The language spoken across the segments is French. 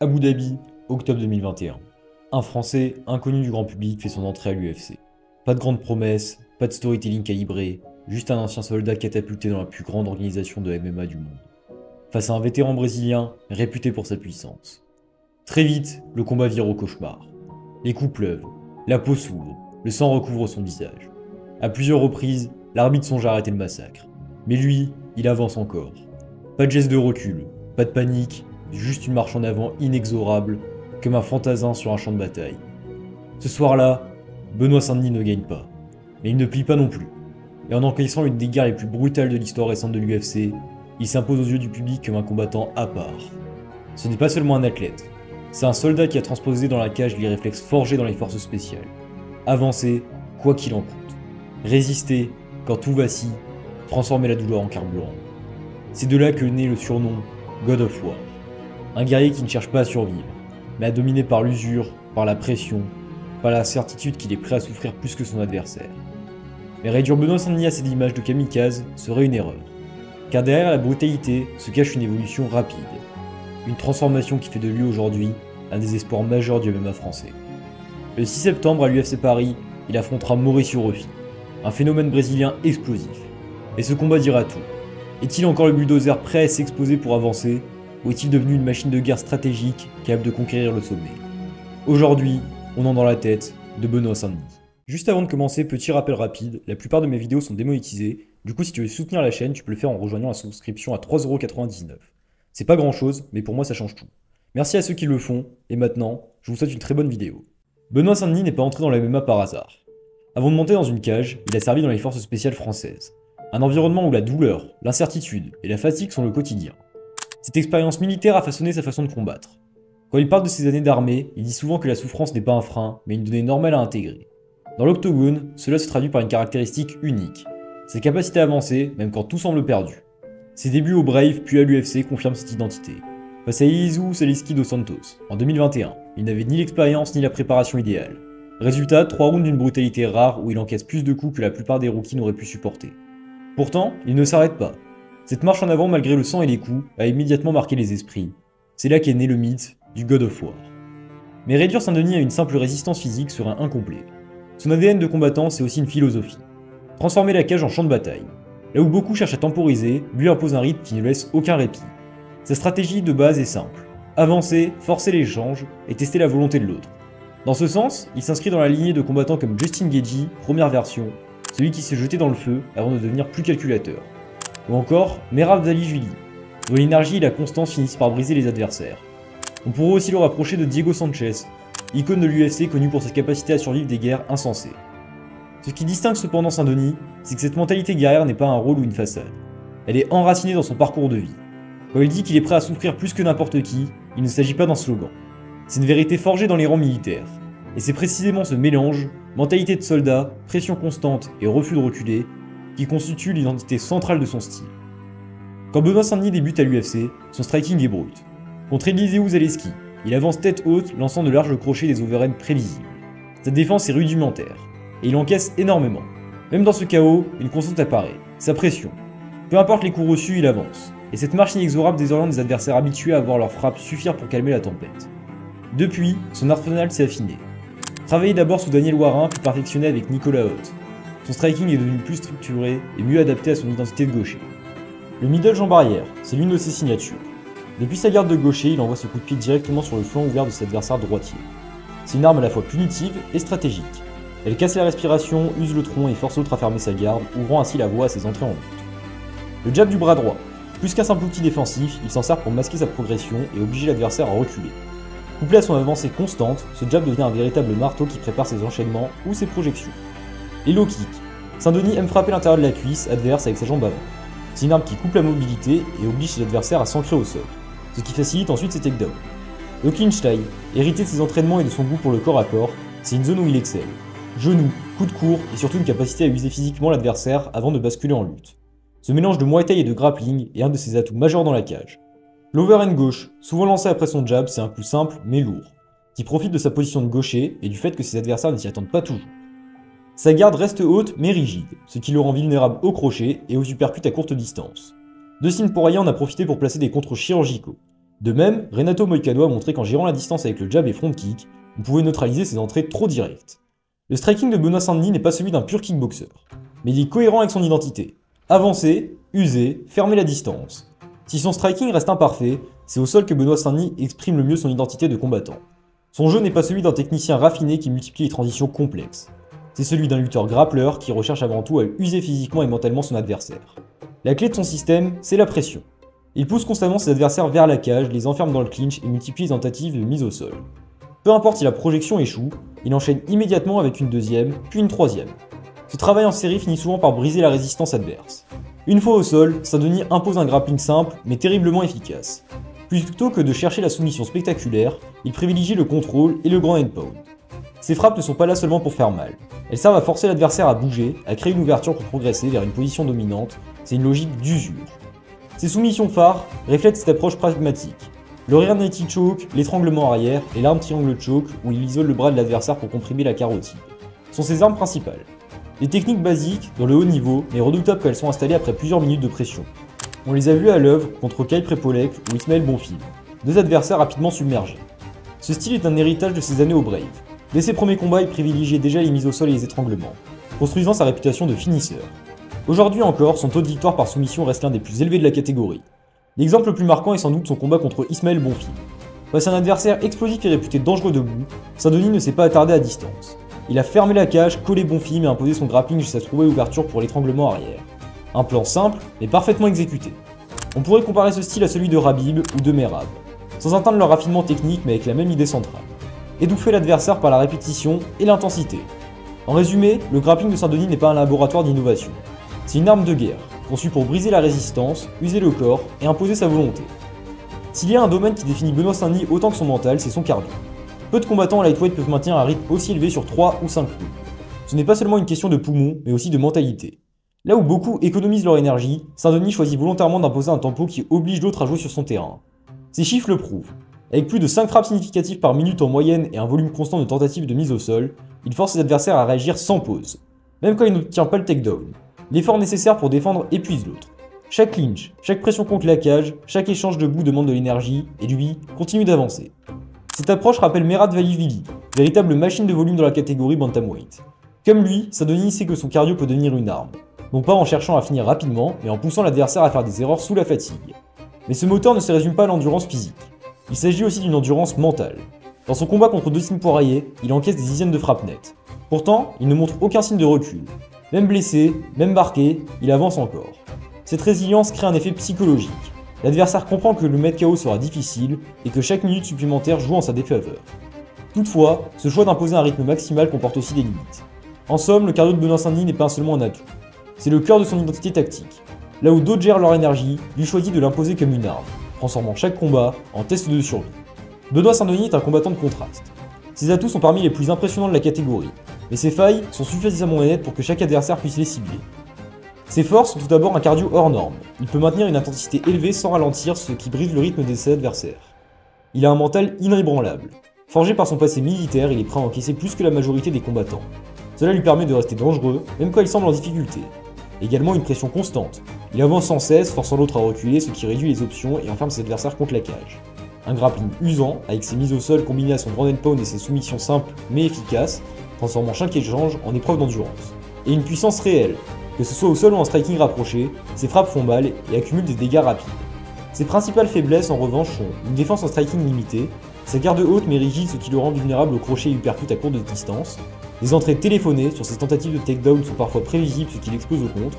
Abu Dhabi, octobre 2021. Un Français, inconnu du grand public, fait son entrée à l'UFC. Pas de grandes promesses, pas de storytelling calibré, juste un ancien soldat catapulté dans la plus grande organisation de MMA du monde. Face à un vétéran brésilien, réputé pour sa puissance. Très vite, le combat vire au cauchemar. Les coups pleuvent, la peau s'ouvre, le sang recouvre son visage. À plusieurs reprises, l'arbitre songe à arrêter le massacre. Mais lui, il avance encore. Pas de geste de recul, pas de panique, juste une marche en avant inexorable, comme un fantasin sur un champ de bataille. Ce soir-là, Benoît Saint-Denis ne gagne pas, mais il ne plie pas non plus. Et en encaissant une des guerres les plus brutales de l'histoire récente de l'UFC, il s'impose aux yeux du public comme un combattant à part. Ce n'est pas seulement un athlète, c'est un soldat qui a transposé dans la cage les réflexes forgés dans les forces spéciales. Avancer, quoi qu'il en coûte. Résister, quand tout vacille, transformer la douleur en carburant. C'est de là que naît le surnom God of War. Un guerrier qui ne cherche pas à survivre, mais à dominer par l'usure, par la pression, par la certitude qu'il est prêt à souffrir plus que son adversaire. Mais réduire Benoît Saint-Denis à cette image de kamikaze serait une erreur, car derrière la brutalité se cache une évolution rapide, une transformation qui fait de lui aujourd'hui un des espoirs majeurs du MMA français. Le 6 septembre à l'UFC Paris, il affrontera Mauricio Ruffi, un phénomène brésilien explosif. Et ce combat dira tout. Est-il encore le bulldozer prêt à s'exposer pour avancer, ou est-il devenu une machine de guerre stratégique capable de conquérir le sommet? Aujourd'hui, on est dans la tête de Benoît Saint-Denis. Juste avant de commencer, petit rappel rapide, la plupart de mes vidéos sont démonétisées, du coup si tu veux soutenir la chaîne, tu peux le faire en rejoignant la souscription à 3,99€. C'est pas grand chose, mais pour moi ça change tout. Merci à ceux qui le font, et maintenant, je vous souhaite une très bonne vidéo. Benoît Saint-Denis n'est pas entré dans la MMA par hasard. Avant de monter dans une cage, il a servi dans les forces spéciales françaises. Un environnement où la douleur, l'incertitude et la fatigue sont le quotidien. Cette expérience militaire a façonné sa façon de combattre. Quand il parle de ses années d'armée, il dit souvent que la souffrance n'est pas un frein, mais une donnée normale à intégrer. Dans l'octogone, cela se traduit par une caractéristique unique, sa capacité à avancer, même quand tout semble perdu. Ses débuts au Brave puis à l'UFC confirment cette identité. Face à Iizu Saleski dos Santos, en 2021, il n'avait ni l'expérience ni la préparation idéale. Résultat, 3 rounds d'une brutalité rare où il encaisse plus de coups que la plupart des rookies n'auraient pu supporter. Pourtant, il ne s'arrête pas. Cette marche en avant malgré le sang et les coups a immédiatement marqué les esprits. C'est là qu'est né le mythe du God of War. Mais réduire Saint-Denis à une simple résistance physique serait incomplet. Son ADN de combattant, c'est aussi une philosophie. Transformer la cage en champ de bataille. Là où beaucoup cherchent à temporiser, lui impose un rythme qui ne laisse aucun répit. Sa stratégie de base est simple. Avancer, forcer l'échange et tester la volonté de l'autre. Dans ce sens, il s'inscrit dans la lignée de combattants comme Justin Gaethje, première version, celui qui s'est jeté dans le feu avant de devenir plus calculateur. Ou encore Merab Dvalishvili, dont l'énergie et la constance finissent par briser les adversaires. On pourrait aussi le rapprocher de Diego Sanchez, icône de l'UFC connu pour sa capacité à survivre des guerres insensées. Ce qui distingue cependant Saint-Denis, c'est que cette mentalité guerrière n'est pas un rôle ou une façade. Elle est enracinée dans son parcours de vie. Quand il dit qu'il est prêt à souffrir plus que n'importe qui, il ne s'agit pas d'un slogan. C'est une vérité forgée dans les rangs militaires. Et c'est précisément ce mélange, mentalité de soldat, pression constante et refus de reculer, qui constitue l'identité centrale de son style. Quand Benoît Saint-Denis débute à l'UFC, son striking est brut. Contre Eliseu Zaleski, il avance tête haute, lançant de larges crochets des overhands prévisibles. Sa défense est rudimentaire, et il encaisse énormément. Même dans ce chaos, une constante apparaît, sa pression. Peu importe les coups reçus, il avance, et cette marche inexorable désoriente des adversaires habitués à voir leurs frappes suffire pour calmer la tempête. Depuis, son arsenal s'est affiné. Travaillé d'abord sous Daniel Warin, puis perfectionné avec Nicolas Haute. Son striking est devenu plus structuré et mieux adapté à son identité de gaucher. Le middle jambe arrière, c'est l'une de ses signatures. Depuis sa garde de gaucher, il envoie ce coup de pied directement sur le flanc ouvert de cet adversaire droitier. C'est une arme à la fois punitive et stratégique. Elle casse la respiration, use le tronc et force l'autre à fermer sa garde, ouvrant ainsi la voie à ses entrées en lutte. Le jab du bras droit. Plus qu'un simple outil défensif, il s'en sert pour masquer sa progression et obliger l'adversaire à reculer. Couplé à son avancée constante, ce jab devient un véritable marteau qui prépare ses enchaînements ou ses projections. Les low kicks. Saint-Denis aime frapper l'intérieur de la cuisse adverse avec sa jambe avant. C'est une arme qui coupe la mobilité et oblige ses adversaires à s'ancrer au sol, ce qui facilite ensuite ses takedowns. Le clinch tie, hérité de ses entraînements et de son goût pour le corps à corps, c'est une zone où il excelle. Genoux, coups de court et surtout une capacité à user physiquement l'adversaire avant de basculer en lutte. Ce mélange de Muay Thai et de grappling est un de ses atouts majeurs dans la cage. L'overhand gauche, souvent lancé après son jab, c'est un coup simple mais lourd, qui profite de sa position de gaucher et du fait que ses adversaires ne s'y attendent pas toujours. Sa garde reste haute mais rigide, ce qui le rend vulnérable au crochet et aux uppercuts à courte distance. De Sin Poirier en a profité pour placer des contres chirurgicaux. De même, Renato Moicano a montré qu'en gérant la distance avec le jab et front kick, on pouvait neutraliser ses entrées trop directes. Le striking de Benoît Saint-Denis n'est pas celui d'un pur kickboxer, mais il est cohérent avec son identité. Avancer, user, fermer la distance. Si son striking reste imparfait, c'est au sol que Benoît Saint-Denis exprime le mieux son identité de combattant. Son jeu n'est pas celui d'un technicien raffiné qui multiplie les transitions complexes. C'est celui d'un lutteur grappleur qui recherche avant tout à user physiquement et mentalement son adversaire. La clé de son système, c'est la pression. Il pousse constamment ses adversaires vers la cage, les enferme dans le clinch et multiplie les tentatives de mise au sol. Peu importe si la projection échoue, il enchaîne immédiatement avec une deuxième, puis une troisième. Ce travail en série finit souvent par briser la résistance adverse. Une fois au sol, Saint-Denis impose un grappling simple, mais terriblement efficace. Plutôt que de chercher la soumission spectaculaire, il privilégie le contrôle et le grand end pound. Ces frappes ne sont pas là seulement pour faire mal. Elles servent à forcer l'adversaire à bouger, à créer une ouverture pour progresser vers une position dominante. C'est une logique d'usure. Ces soumissions phares reflètent cette approche pragmatique. Le rear naked choke, l'étranglement arrière et l'arme triangle choke où il isole le bras de l'adversaire pour comprimer la carotide sont ses armes principales. Des techniques basiques, dans le haut niveau, mais redoutables quand elles sont installées après plusieurs minutes de pression. On les a vues à l'œuvre contre Kai Prepolek ou Ismaël Bonfim, deux adversaires rapidement submergés. Ce style est un héritage de ses années au Brave. Dès ses premiers combats, il privilégiait déjà les mises au sol et les étranglements, construisant sa réputation de finisseur. Aujourd'hui encore, son taux de victoire par soumission reste l'un des plus élevés de la catégorie. L'exemple le plus marquant est sans doute son combat contre Ismaël Bonfim. Face à un adversaire explosif et réputé dangereux debout, Saint-Denis ne s'est pas attardé à distance. Il a fermé la cage, collé Bonfim et imposé son grappling jusqu'à trouver l'ouverture pour l'étranglement arrière. Un plan simple, mais parfaitement exécuté. On pourrait comparer ce style à celui de Rabib ou de Merab, sans atteindre leur raffinement technique mais avec la même idée centrale. Étouffer l'adversaire par la répétition et l'intensité. En résumé, le grappling de Saint-Denis n'est pas un laboratoire d'innovation. C'est une arme de guerre, conçue pour briser la résistance, user le corps et imposer sa volonté. S'il y a un domaine qui définit Benoît Saint-Denis autant que son mental, c'est son cardio. Peu de combattants en lightweight peuvent maintenir un rythme aussi élevé sur 3 ou 5 coups. Ce n'est pas seulement une question de poumons, mais aussi de mentalité. Là où beaucoup économisent leur énergie, Saint-Denis choisit volontairement d'imposer un tempo qui oblige l'autre à jouer sur son terrain. Ces chiffres le prouvent. Avec plus de 5 frappes significatives par minute en moyenne et un volume constant de tentatives de mise au sol, il force ses adversaires à réagir sans pause. Même quand il n'obtient pas le takedown. L'effort nécessaire pour défendre épuise l'autre. Chaque clinch, chaque pression contre la cage, chaque échange debout demande de l'énergie, et lui continue d'avancer. Cette approche rappelle Merab Dvalishvili, véritable machine de volume dans la catégorie bantamweight. Comme lui, Saint-Denis sait que son cardio peut devenir une arme. Non pas en cherchant à finir rapidement, mais en poussant l'adversaire à faire des erreurs sous la fatigue. Mais ce moteur ne se résume pas à l'endurance physique. Il s'agit aussi d'une endurance mentale. Dans son combat contre Dustin Poirier, il encaisse des dizaines de frappes nettes. Pourtant, il ne montre aucun signe de recul. Même blessé, même marqué, il avance encore. Cette résilience crée un effet psychologique. L'adversaire comprend que le mettre KO sera difficile et que chaque minute supplémentaire joue en sa défaveur. Toutefois, ce choix d'imposer un rythme maximal comporte aussi des limites. En somme, le cardio de Benoît Saint-Denis n'est pas seulement un atout. C'est le cœur de son identité tactique. Là où d'autres gèrent leur énergie, lui choisit de l'imposer comme une arme, transformant chaque combat en test de survie. Benoît Saint-Denis est un combattant de contraste. Ses atouts sont parmi les plus impressionnants de la catégorie, mais ses failles sont suffisamment nettes pour que chaque adversaire puisse les cibler. Ses forces sont tout d'abord un cardio hors norme. Il peut maintenir une intensité élevée sans ralentir, ce qui brise le rythme de ses adversaires. Il a un mental inébranlable. Forgé par son passé militaire, il est prêt à encaisser plus que la majorité des combattants. Cela lui permet de rester dangereux, même quand il semble en difficulté. Également une pression constante. Il avance sans cesse, forçant l'autre à reculer, ce qui réduit les options et enferme ses adversaires contre la cage. Un grappling usant, avec ses mises au sol combinées à son grand end pound et ses soumissions simples mais efficaces, transformant chaque échange en épreuve d'endurance. Et une puissance réelle. Que ce soit au sol ou en striking rapproché, ses frappes font mal et accumulent des dégâts rapides. Ses principales faiblesses en revanche sont une défense en striking limitée, sa garde haute mais rigide ce qui le rend vulnérable au crochet et uppercut à courte distance, des entrées téléphonées sur ses tentatives de takedown sont parfois prévisibles ce qui l'expose au contre,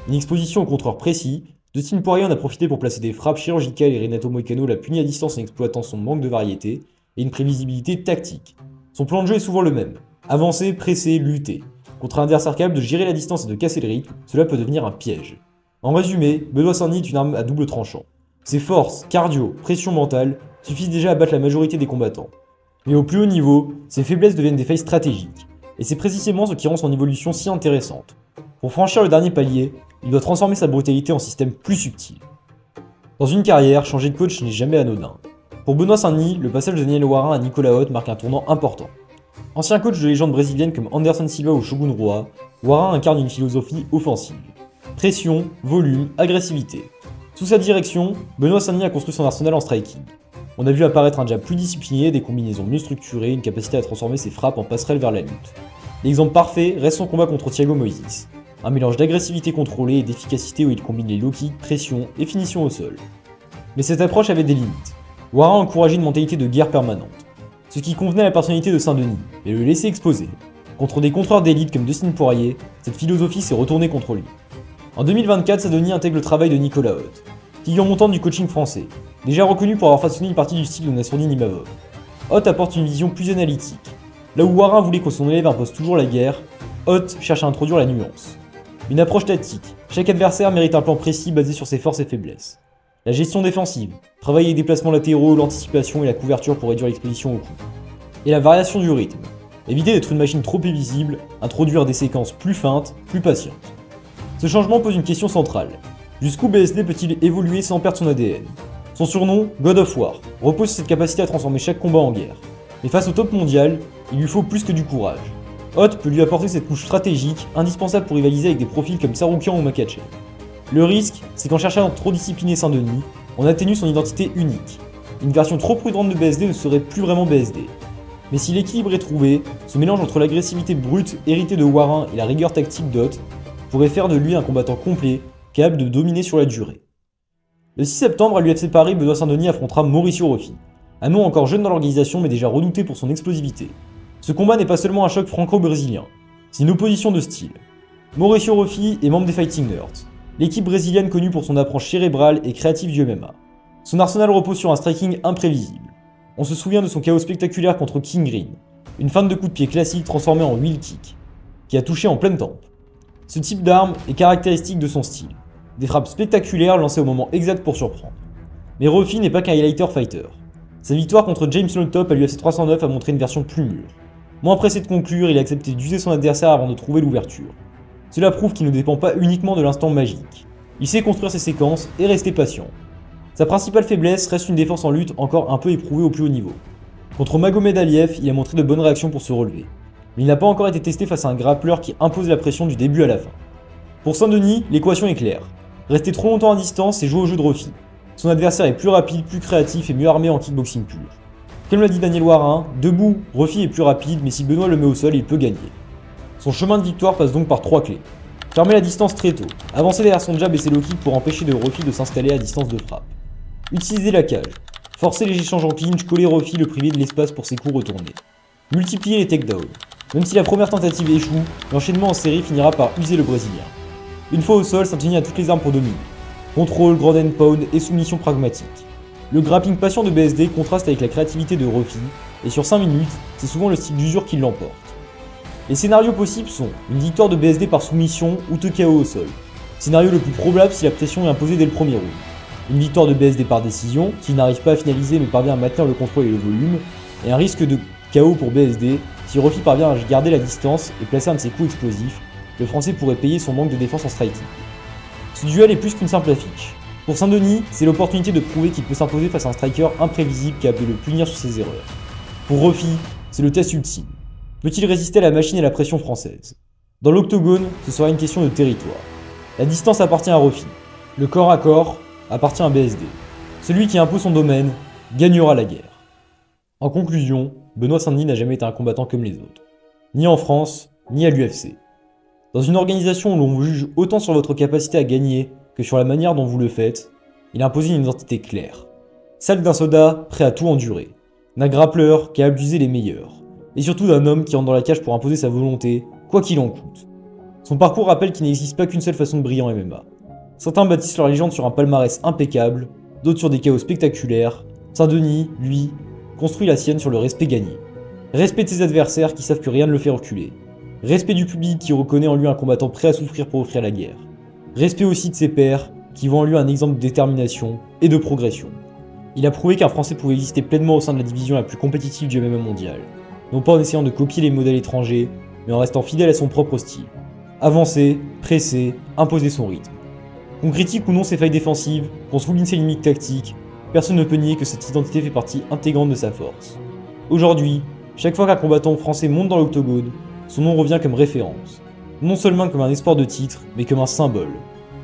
une exposition au contreur précis, Dustin Poirier en a profité pour placer des frappes chirurgicales et Renato Moicano l'a puni à distance en exploitant son manque de variété, et une prévisibilité tactique. Son plan de jeu est souvent le même, avancer, presser, lutter. Contre un adversaire capable de gérer la distance et de casser le rythme, cela peut devenir un piège. En résumé, Benoît Saint-Denis est une arme à double tranchant. Ses forces, cardio, pression mentale suffisent déjà à battre la majorité des combattants. Mais au plus haut niveau, ses faiblesses deviennent des failles stratégiques. Et c'est précisément ce qui rend son évolution si intéressante. Pour franchir le dernier palier, il doit transformer sa brutalité en système plus subtil. Dans une carrière, changer de coach n'est jamais anodin. Pour Benoît Saint-Denis, le passage de Daniel Warin à Nicolas Haute marque un tournant important. Ancien coach de légendes brésiliennes comme Anderson Silva ou Shogun Rua, Warin incarne une philosophie offensive. Pression, volume, agressivité. Sous sa direction, Benoît Saint-Denis a construit son arsenal en striking. On a vu apparaître un jab plus discipliné, des combinaisons mieux structurées, une capacité à transformer ses frappes en passerelle vers la lutte. L'exemple parfait reste son combat contre Thiago Moises. Un mélange d'agressivité contrôlée et d'efficacité où il combine les low kicks, pression et finition au sol. Mais cette approche avait des limites. Warin encourageait une mentalité de guerre permanente. Ce qui convenait à la personnalité de Saint-Denis, mais le laissait exposer. Contre des contreurs d'élite comme Dustin Poirier, cette philosophie s'est retournée contre lui. En 2024, Saint-Denis intègre le travail de Nicolas Haute, figure montante du coaching français, déjà reconnu pour avoir façonné une partie du style de Nassourdine Imavov. Haute apporte une vision plus analytique. Là où Warin voulait que son élève impose toujours la guerre, Haute cherche à introduire la nuance. Une approche tactique, chaque adversaire mérite un plan précis basé sur ses forces et faiblesses. La gestion défensive, travailler avec des placements latéraux, l'anticipation et la couverture pour réduire l'exposition au coup. Et la variation du rythme, éviter d'être une machine trop prévisible, introduire des séquences plus feintes, plus patientes. Ce changement pose une question centrale. Jusqu'où BSD peut-il évoluer sans perdre son ADN? Son surnom, God of War, repose sur cette capacité à transformer chaque combat en guerre. Mais face au top mondial, il lui faut plus que du courage. Haute peut lui apporter cette couche stratégique, indispensable pour rivaliser avec des profils comme Saroukian ou Makhachev. Le risque, c'est qu'en cherchant à trop discipliner Saint-Denis, on atténue son identité unique. Une version trop prudente de BSD ne serait plus vraiment BSD. Mais si l'équilibre est trouvé, ce mélange entre l'agressivité brute héritée de Warin et la rigueur tactique d'Haute pourrait faire de lui un combattant complet, capable de dominer sur la durée. Le 6 septembre à l'UFC Paris, Benoît Saint-Denis affrontera Mauricio Ruffi, un nom encore jeune dans l'organisation mais déjà redouté pour son explosivité. Ce combat n'est pas seulement un choc franco-brésilien, c'est une opposition de style. Mauricio Ruffi est membre des Fighting Nerds, l'équipe brésilienne connue pour son approche cérébrale et créative du MMA. Son arsenal repose sur un striking imprévisible. On se souvient de son chaos spectaculaire contre King Green, une feinte de coup de pied classique transformée en wheel kick, qui a touché en pleine tempe. Ce type d'arme est caractéristique de son style, des frappes spectaculaires lancées au moment exact pour surprendre. Mais Ruffi n'est pas qu'un highlighter fighter. Sa victoire contre James Longtop à l'UFC 309 a montré une version plus mûre. Moins pressé de conclure, il a accepté d'user son adversaire avant de trouver l'ouverture. Cela prouve qu'il ne dépend pas uniquement de l'instant magique. Il sait construire ses séquences et rester patient. Sa principale faiblesse reste une défense en lutte encore un peu éprouvée au plus haut niveau. Contre Magomed Aliev, il a montré de bonnes réactions pour se relever. Mais il n'a pas encore été testé face à un grappleur qui impose la pression du début à la fin. Pour Saint-Denis, l'équation est claire. Rester trop longtemps à distance et jouer au jeu de Ruffi. Son adversaire est plus rapide, plus créatif et mieux armé en kickboxing pur. Comme l'a dit Daniel Warin, debout, Ruffi est plus rapide, mais si Benoît le met au sol, il peut gagner. Son chemin de victoire passe donc par 3 clés. Fermer la distance très tôt, avancer derrière son jab et ses low kicks pour empêcher de Ruffi de s'installer à distance de frappe. Utiliser la cage, forcer les échanges en clinch, coller Ruffi, le priver de l'espace pour ses coups retournés. Multiplier les takedowns. Même si la première tentative échoue, l'enchaînement en série finira par user le Brésilien. Une fois au sol, Saint-Denis a toutes les armes pour dominer. Contrôle, ground and pound et soumission pragmatique. Le grappling patient de BSD contraste avec la créativité de Ruffi, et sur 5 minutes, c'est souvent le style d'usure qui l'emporte. Les scénarios possibles sont une victoire de BSD par soumission ou TKO au sol. Scénario le plus probable si la pression est imposée dès le premier round. Une victoire de BSD par décision, s'il n'arrive pas à finaliser mais parvient à maintenir le contrôle et le volume, et un risque de KO pour BSD, si Ruffi parvient à garder la distance et placer un de ses coups explosifs, le français pourrait payer son manque de défense en striking. Ce duel est plus qu'une simple affiche. Pour Saint-Denis, c'est l'opportunité de prouver qu'il peut s'imposer face à un striker imprévisible capable de le punir sur ses erreurs. Pour Ruffi, c'est le test ultime. Peut-il résister à la machine et à la pression française? Dans l'octogone, ce sera une question de territoire. La distance appartient à Ruffi. Le corps à corps appartient à BSD. Celui qui impose son domaine gagnera la guerre. En conclusion, Benoît Saint-Denis n'a jamais été un combattant comme les autres. Ni en France, ni à l'UFC. Dans une organisation où l'on vous juge autant sur votre capacité à gagner que sur la manière dont vous le faites, il a imposé une identité claire. Celle d'un soldat prêt à tout endurer. D'un grappleur qui a abusé les meilleurs. Et surtout d'un homme qui rentre dans la cage pour imposer sa volonté, quoi qu'il en coûte. Son parcours rappelle qu'il n'existe pas qu'une seule façon de briller en MMA. Certains bâtissent leur légende sur un palmarès impeccable, d'autres sur des chaos spectaculaires. Saint-Denis, lui, construit la sienne sur le respect gagné. Respect de ses adversaires qui savent que rien ne le fait reculer. Respect du public qui reconnaît en lui un combattant prêt à souffrir pour offrir la guerre. Respect aussi de ses pairs qui voient en lui un exemple de détermination et de progression. Il a prouvé qu'un Français pouvait exister pleinement au sein de la division la plus compétitive du MMA mondial. Non pas en essayant de copier les modèles étrangers, mais en restant fidèle à son propre style. Avancer, presser, imposer son rythme. Qu'on critique ou non ses failles défensives, qu'on souligne ses limites tactiques, personne ne peut nier que cette identité fait partie intégrante de sa force. Aujourd'hui, chaque fois qu'un combattant français monte dans l'octogone, son nom revient comme référence. Non seulement comme un espoir de titre, mais comme un symbole.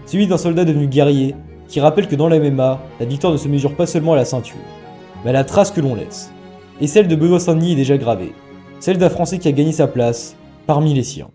Celui d'un soldat devenu guerrier, qui rappelle que dans la MMA, la victoire ne se mesure pas seulement à la ceinture. mais la trace que l'on laisse. Et celle de Benoît Saint-Denis est déjà gravée, celle d'un Français qui a gagné sa place parmi les siens.